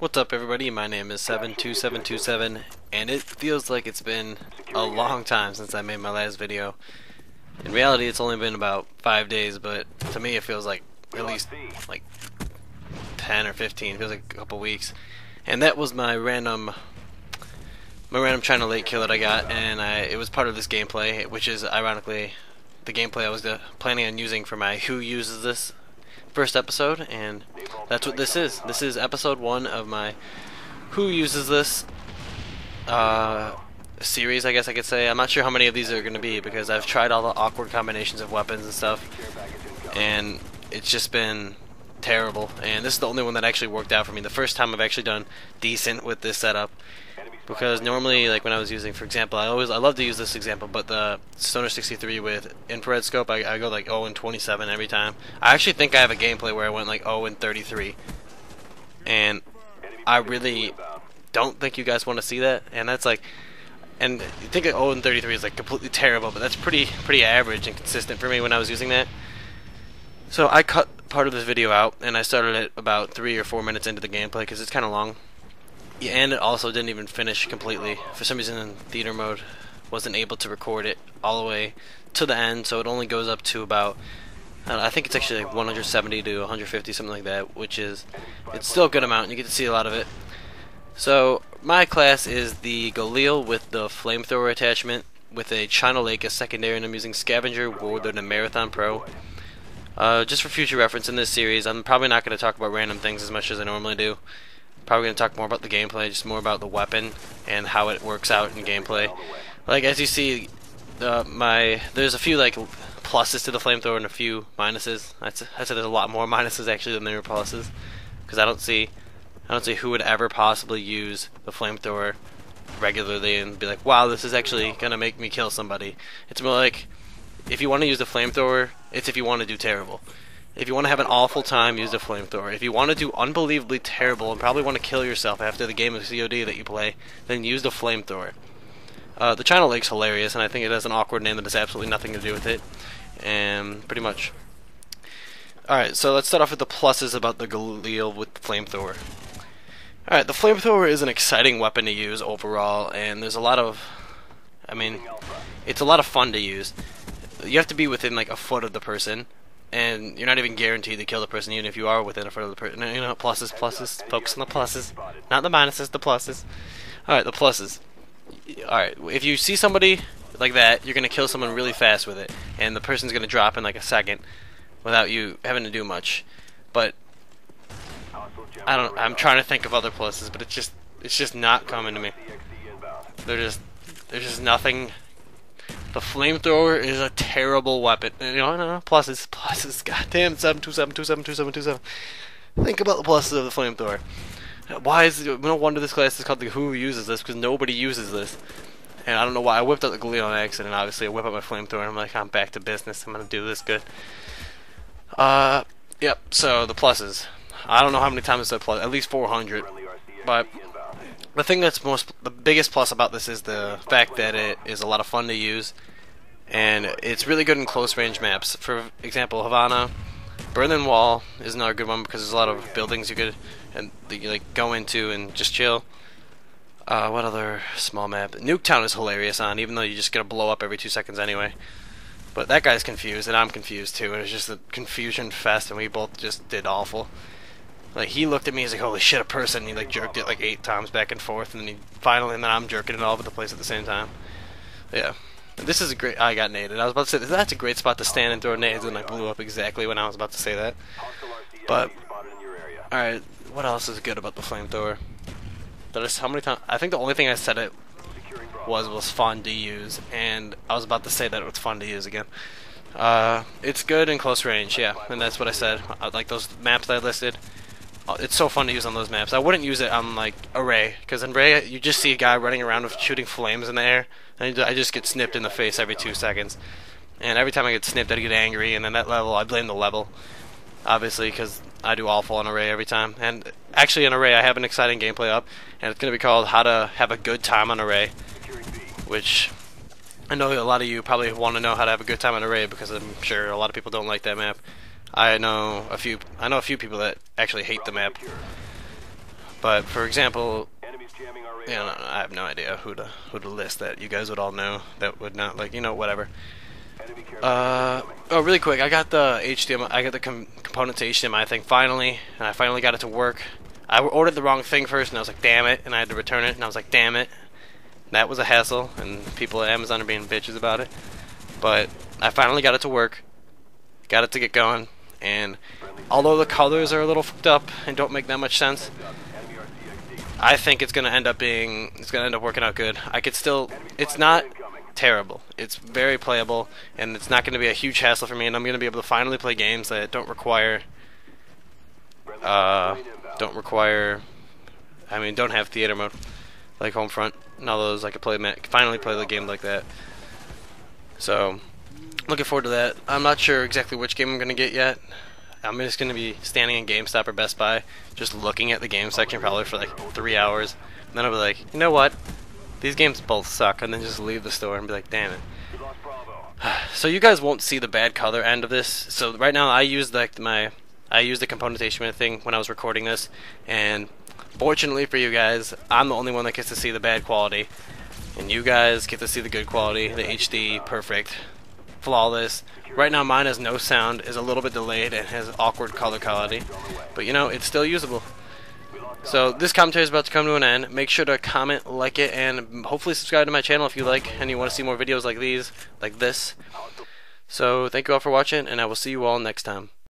What's up, everybody? My name is 72727, and it feels like it's been a long time since I made my last video. In reality, it's only been about 5 days, but to me it feels like at least like 10 or 15. It feels like a couple weeks. And that was my random China late kill that I got, and it was part of this gameplay, which is ironically the gameplay I was planning on using for my Who Uses This first episode, and that's what this is. This is episode 1 of my Who Uses This series, I guess I could say. I'm not sure how many of these are going to be because I've tried all the awkward combinations of weapons and stuff, and it's just been terrible. And this is the only one that actually worked out for me. The first time I've actually done decent with this setup, because normally, like when I was using, for example, I love to use this example, but the Stoner 63 with infrared scope, I go like 0 and 27 every time. I actually think I have a gameplay where I went like 0 and 33, and I really don't think you guys want to see that. And that's like, and you think that 0 and 33 is like completely terrible, but that's pretty average and consistent for me when I was using that. So I cut part of this video out, and I started it about 3 or 4 minutes into the gameplay because it's kind of long. Yeah, and it also didn't even finish completely. For some reason in theater mode, wasn't able to record it all the way to the end, so it only goes up to about, I think it's actually like 170 to 150, something like that, which is, it's still a good amount, and you get to see a lot of it. So my class is the Galil with the Flamethrower attachment, with a China Lake as secondary, and I'm using Scavenger, Warlord, and Marathon Pro. Just for future reference in this series, I'm probably not going to talk about random things as much as I normally do. Probably going to talk more about the gameplay, just more about the weapon and how it works out in gameplay. Like, as you see, there's a few like pluses to the flamethrower and a few minuses. I'd say there's a lot more minuses actually than there are pluses, because I don't see who would ever possibly use the flamethrower regularly and be like, wow, this is actually gonna make me kill somebody. It's more like, if you want to use the flamethrower, it's if you want to do terrible. If you want to have an awful time, use the flamethrower. If you want to do unbelievably terrible and probably want to kill yourself after the game of COD that you play, then use the flamethrower. The China Lake's hilarious, and I think it has an awkward name that has absolutely nothing to do with it. And pretty much. Alright, so let's start off with the pluses about the Galil with the flamethrower. Alright, the flamethrower is an exciting weapon to use overall, and there's a lot of, it's a lot of fun to use. You have to be within like a foot of the person, and you're not even guaranteed to kill the person, even if you are within a foot of the person. You know, pluses. Focus on the pluses, not the minuses. The pluses. All right, the pluses. All right, if you see somebody like that, you're gonna kill someone really fast with it, and the person's gonna drop in like a second, without you having to do much. But I'm trying to think of other pluses, but it's just not coming to me. There's just nothing. The flamethrower is a terrible weapon. No, pluses. Goddamn, 727272727. Think about the pluses of the flamethrower. Why is it, no wonder this class is called the Who Uses This, because nobody uses this. And I don't know why. I whipped out the Galil on accident. Obviously, I whip out my flamethrower, and I'm like, I'm back to business. I'm gonna do this good. Yep. So the pluses. I don't know how many times I said plus. At least 400. But the thing that's the biggest plus about this is the fact that it is a lot of fun to use, and it's really good in close range maps. For example, Havana, Berlin Wall is another good one because there's a lot of buildings you could like go into and just chill. What other small map? Nuketown is hilarious on, even though you're just gonna blow up every 2 seconds anyway. But that guy's confused, and I'm confused too, and it's just a confusion fest, and we both just did awful. Like, he looked at me, he's like, holy shit, a person, and he like jerked it like 8 times back and forth, and then then I'm jerking it all over the place at the same time. Yeah. This is a great, I got naded. I was about to say, that's a great spot to stand and throw nades, and I blew up exactly when I was about to say that. But, alright, what else is good about the flamethrower? How many times, I think the only thing I said it was fun to use, and I was about to say that it was fun to use again. It's good in close range, yeah, and that's what I said. Like those maps I listed. It's so fun to use on those maps. I wouldn't use it on like Array, because in Array you just see a guy running around with shooting flames in the air, and I just get snipped in the face every 2 seconds. And every time I get snipped, I get angry, and then that level, I blame the level, obviously, because I do awful on Array every time. And actually, in Array, I have an exciting gameplay up, and it's going to be called How to Have a Good Time on Array, which I know a lot of you probably want to know how to have a good time on Array, because I'm sure a lot of people don't like that map. I know a few people that actually hate the map. But for example, I have no idea who to list that you guys would all know that would not, like, whatever. Oh, really quick, I got the HDMI, I got the component to HDMI thing finally, and I finally got it to work. I ordered the wrong thing first, and I was like, damn it, and I had to return it, and I was like, damn it. That was a hassle, and people at Amazon are being bitches about it. But I finally got it to work, got it to get going, and although the colors are a little fucked up and don't make that much sense, I think it's gonna end up working out good. It's not terrible. It's very playable, and it's not going to be a huge hassle for me, and I'm going to be able to finally play games that don't require don't have theater mode, like Homefront and all those. I could finally play the game like that. So, looking forward to that. I'm not sure exactly which game I'm going to get yet. I'm just going to be standing in GameStop or Best Buy, just looking at the game section probably for like 3 hours, and then I'll be like, you know what? These games both suck, and then just leave the store and be like, damn it. So you guys won't see the bad color end of this. So right now I use the componentation thing when I was recording this, and fortunately for you guys, I'm the only one that gets to see the bad quality, and you guys get to see the good quality, the HD, perfect, flawless. Right now mine has no sound, is a little bit delayed, and has awkward color quality, but it's still usable. So this commentary is about to come to an end. Make sure to comment, like it, and hopefully subscribe to my channel if you like and you want to see more videos like this. So thank you all for watching, and I will see you all next time.